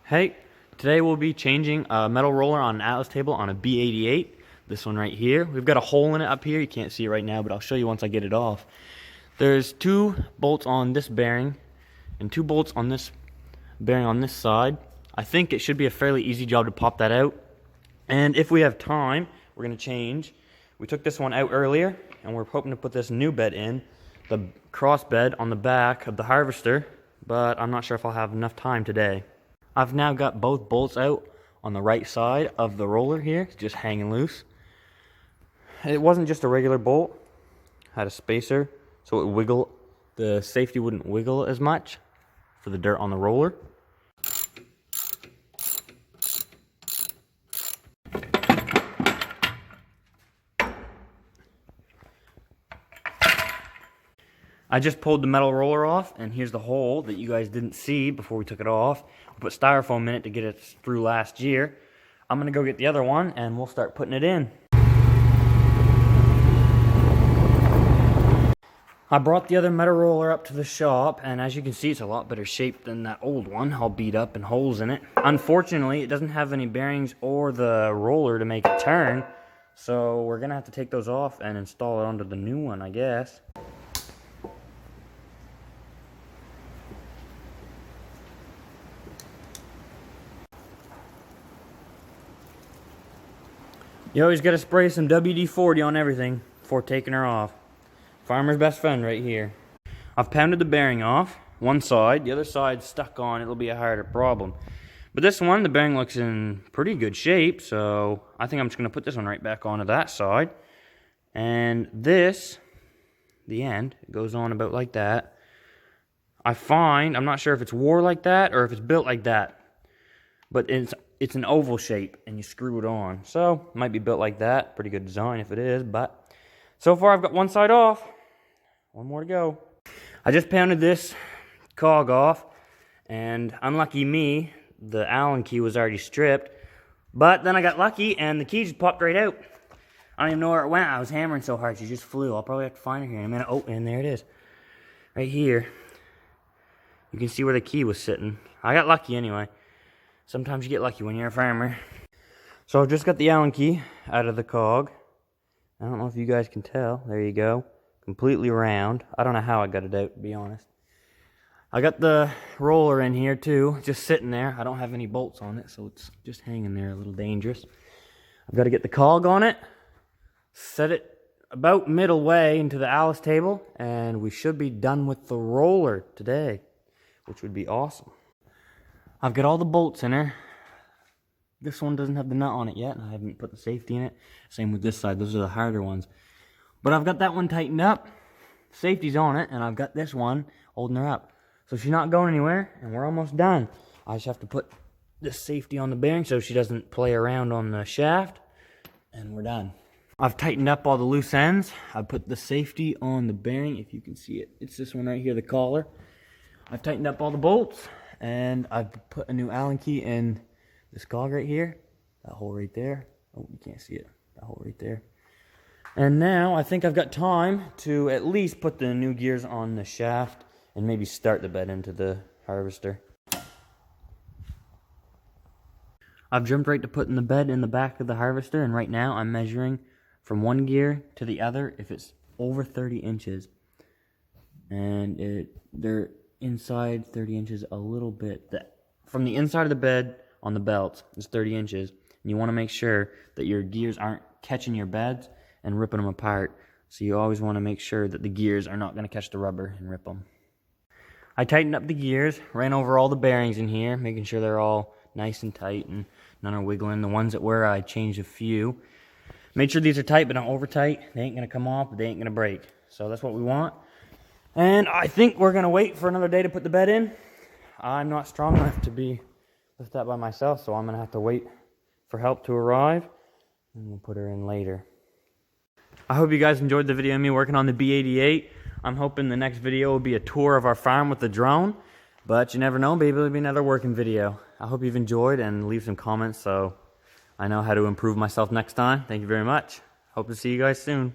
Hey, today we'll be changing a metal roller on an Atlas table on a B-88. This one right here. We've got a hole in it up here. You can't see it right now, but I'll show you once I get it off. There's 2 bolts on this bearing and 2 bolts on this bearing on this side. I think it should be a fairly easy job to pop that out. And if we have time, we're going to change. We took this one out earlier, and we're hoping to put this new bed in, the cross bed on the back of the harvester, but I'm not sure if I'll have enough time today. I've now got both bolts out on the right side of the roller here, it's just hanging loose. It wasn't just a regular bolt, it had a spacer so it would wiggle, the safety wouldn't wiggle as much for the dirt on the roller. I just pulled the metal roller off, and here's the hole that you guys didn't see before we took it off. We put styrofoam in it to get it through last year. I'm gonna go get the other one and we'll start putting it in. I brought the other metal roller up to the shop, and as you can see, it's a lot better shape than that old one, all beat up and holes in it. Unfortunately, it doesn't have any bearings or the roller to make it turn, so we're gonna have to take those off and install it onto the new one, I guess. You always got to spray some WD-40 on everything before taking her off. Farmer's best friend right here. I've pounded the bearing off, one side. The other side's stuck on. It'll be a harder problem. But this one, the bearing looks in pretty good shape, so I think I'm just going to put this one right back onto that side. And this, the end, it goes on about like that. I'm not sure if it's wore like that or if it's built like that. But it's an oval shape, and you screw it on. So, it might be built like that. Pretty good design if it is, but so far I've got one side off. One more to go. I just pounded this cog off, and unlucky me, the Allen key was already stripped. But then I got lucky, and the key just popped right out. I don't even know where it went. I was hammering so hard, she just flew. I'll probably have to find her here in a minute. Oh, and there it is. Right here. You can see where the key was sitting. I got lucky anyway. Sometimes you get lucky when you're a farmer. So I've just got the Allen key out of the cog. I don't know if you guys can tell. There you go. Completely round. I don't know how I got it out, to be honest. I got the roller in here too, just sitting there. I don't have any bolts on it, so it's just hanging there, a little dangerous. I've got to get the cog on it, set it about middle way into the Atlas table, and we should be done with the roller today, which would be awesome. I've got all the bolts in her. This one doesn't have the nut on it yet, and I haven't put the safety in it. Same with this side, those are the harder ones. But I've got that one tightened up. Safety's on it, and I've got this one holding her up. So she's not going anywhere, and we're almost done. I just have to put this safety on the bearing so she doesn't play around on the shaft, and we're done. I've tightened up all the loose ends. I put the safety on the bearing, if you can see it. It's this one right here, the collar. I've tightened up all the bolts. And I've put a new Allen key in this cog right here. That hole right there. Oh, you can't see it. That hole right there. And now I think I've got time to at least put the new gears on the shaft and maybe start the bed into the harvester. I've jumped right to putting the bed in the back of the harvester, and right now I'm measuring from one gear to the other if it's over 30 inches. And they're inside 30 inches a little bit. From the inside of the bed on the belts is 30 inches. And you want to make sure that your gears aren't catching your beds and ripping them apart. So you always want to make sure that the gears are not going to catch the rubber and rip them. I tightened up the gears, ran over all the bearings in here, making sure they're all nice and tight and none are wiggling. The ones that were, I changed a few. Made sure these are tight but not over tight. They ain't going to come off, but they ain't going to break. So that's what we want. And I think we're going to wait for another day to put the bed in. I'm not strong enough to be lift that by myself, so I'm going to have to wait for help to arrive, and we'll put her in later. I hope you guys enjoyed the video of me working on the B-88. I'm hoping the next video will be a tour of our farm with the drone, but you never know, maybe it'll be another working video. I hope you've enjoyed, and leave some comments so I know how to improve myself next time. Thank you very much. Hope to see you guys soon.